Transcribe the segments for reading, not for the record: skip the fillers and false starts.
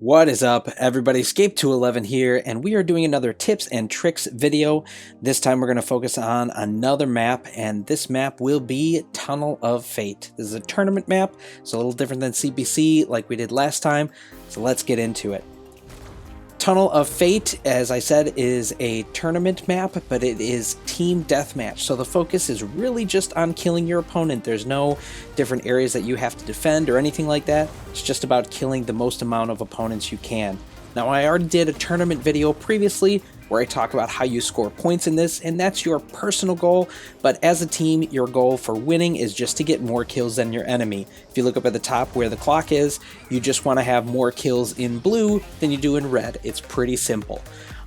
What is up, everybody? Escape211 here, and we are doing another tips and tricks video. This time we're going to focus on another map, and this map will be Tunnel of Fate. This is a tournament map. It's a little different than CPC like we did last time, so let's get into it. Tunnel of Fate, as I said, is a tournament map, but it is team deathmatch. So the focus is really just on killing your opponent. There's no different areas that you have to defend or anything like that. It's just about killing the most amount of opponents you can. Now, I already did a tournament video previously where I talk about how you score points in this, and that's your personal goal, but as a team, your goal for winning is just to get more kills than your enemy. If you look up at the top where the clock is, you just want to have more kills in blue than you do in red. It's pretty simple.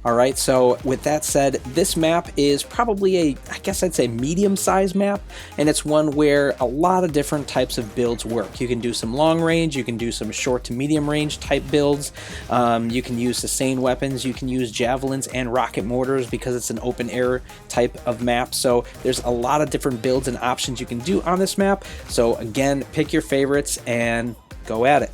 Alright, so with that said, this map is probably I guess I'd say medium-sized map, and it's one where a lot of different types of builds work. You can do some long range, you can do some short to medium range type builds, you can use sustained weapons, you can use javelins and rocket mortars because it's an open air type of map. So there's a lot of different builds and options you can do on this map. So again, pick your favorites and go at it.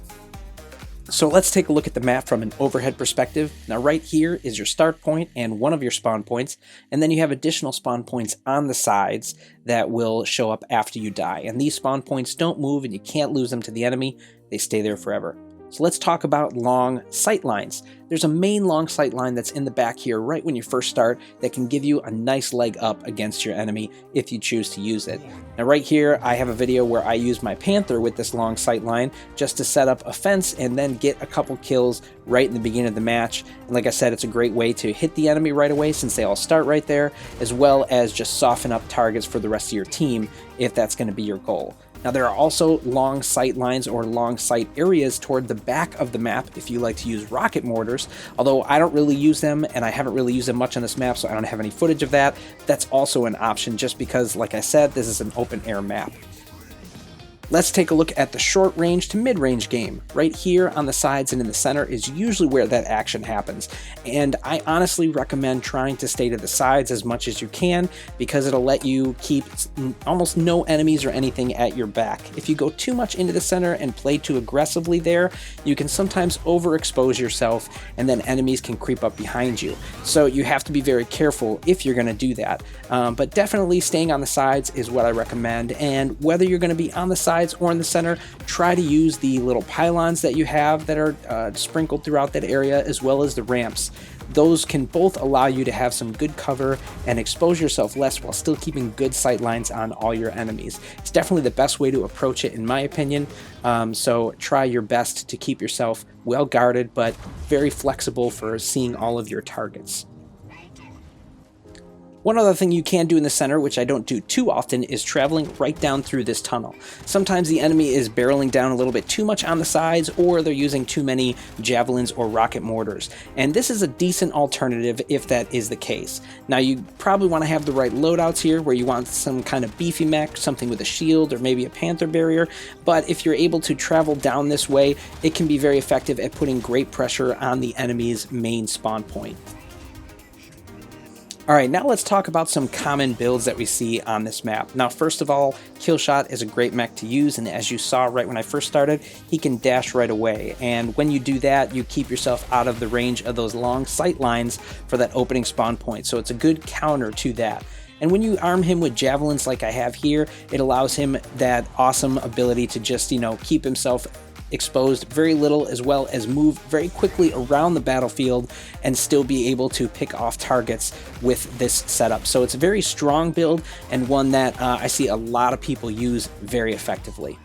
So let's take a look at the map from an overhead perspective. Now right here is your start point and one of your spawn points, and then you have additional spawn points on the sides that will show up after you die. And these spawn points don't move and you can't lose them to the enemy. They stay there forever. So let's talk about long sight lines. There's a main long sight line that's in the back here right when you first start that can give you a nice leg up against your enemy if you choose to use it. Now right here I have a video where I use my Panther with this long sight line just to set up a fence and then get a couple kills right in the beginning of the match. And like I said, it's a great way to hit the enemy right away since they all start right there, as well as just soften up targets for the rest of your team if that's going to be your goal. Now there are also long sight lines or long sight areas toward the back of the map if you like to use rocket mortars, although I don't really use them and I haven't really used them much on this map, so I don't have any footage of that. That's also an option just because, like I said, this is an open air map. Let's take a look at the short range to mid range game. Right here on the sides and in the center is usually where that action happens. And I honestly recommend trying to stay to the sides as much as you can because it'll let you keep almost no enemies or anything at your back. If you go too much into the center and play too aggressively there, you can sometimes overexpose yourself and then enemies can creep up behind you. So you have to be very careful if you're going to do that. But definitely staying on the sides is what I recommend. And whether you're going to be on the sides or in the center, try to use the little pylons that you have that are sprinkled throughout that area, as well as the ramps. Those can both allow you to have some good cover and expose yourself less while still keeping good sight lines on all your enemies. It's definitely the best way to approach it in my opinion, so try your best to keep yourself well guarded but very flexible for seeing all of your targets. One other thing you can do in the center, which I don't do too often, is traveling right down through this tunnel. Sometimes the enemy is barreling down a little bit too much on the sides, or they're using too many javelins or rocket mortars. And this is a decent alternative if that is the case. Now you probably want to have the right loadouts here, where you want some kind of beefy mech, something with a shield or maybe a Panther barrier, but if you're able to travel down this way, it can be very effective at putting great pressure on the enemy's main spawn point. Alright, now let's talk about some common builds that we see on this map. Now first of all, Killshot is a great mech to use, and as you saw right when I first started, he can dash right away. And when you do that, you keep yourself out of the range of those long sight lines for that opening spawn point, so it's a good counter to that. And when you arm him with javelins like I have here, it allows him that awesome ability to just, keep himself exposed very little, as well as move very quickly around the battlefield and still be able to pick off targets with this setup. So it's a very strong build and one that I see a lot of people use very effectively.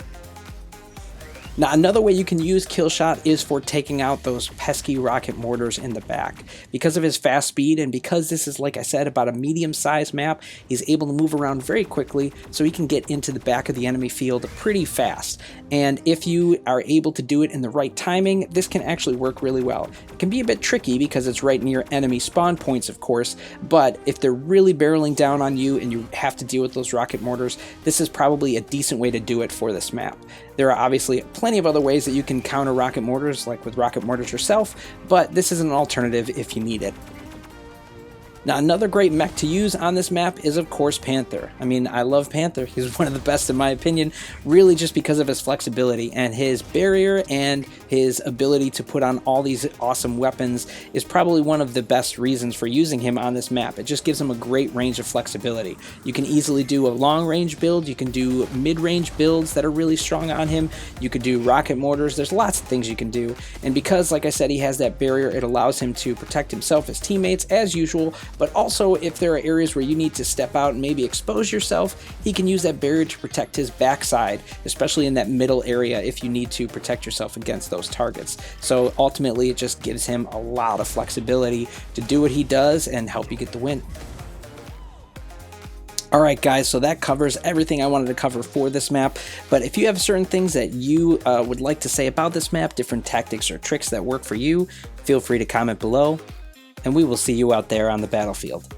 Now another way you can use Killshot is for taking out those pesky rocket mortars in the back. Because of his fast speed and because this is, like I said, about a medium-sized map, he's able to move around very quickly so he can get into the back of the enemy field pretty fast. And if you are able to do it in the right timing, this can actually work really well. It can be a bit tricky because it's right near enemy spawn points, of course, but if they're really barreling down on you and you have to deal with those rocket mortars, this is probably a decent way to do it for this map. There are obviously plenty of other ways that you can counter rocket mortars, like with rocket mortars yourself, but this is an alternative if you need it. Now, another great mech to use on this map is, of course, Panther. I mean, I love Panther. He's one of the best in my opinion, really just because of his flexibility, and his barrier and his ability to put on all these awesome weapons is probably one of the best reasons for using him on this map. It just gives him a great range of flexibility. You can easily do a long range build, you can do mid-range builds that are really strong on him, you could do rocket mortars, there's lots of things you can do, and because, like I said, he has that barrier, it allows him to protect himself, his teammates, as usual, but also if there are areas where you need to step out and maybe expose yourself, he can use that barrier to protect his backside, especially in that middle area if you need to protect yourself against those targets. So ultimately it just gives him a lot of flexibility to do what he does and help you get the win. Alright guys, so that covers everything I wanted to cover for this map, but if you have certain things that you would like to say about this map, different tactics or tricks that work for you, feel free to comment below, and we will see you out there on the battlefield.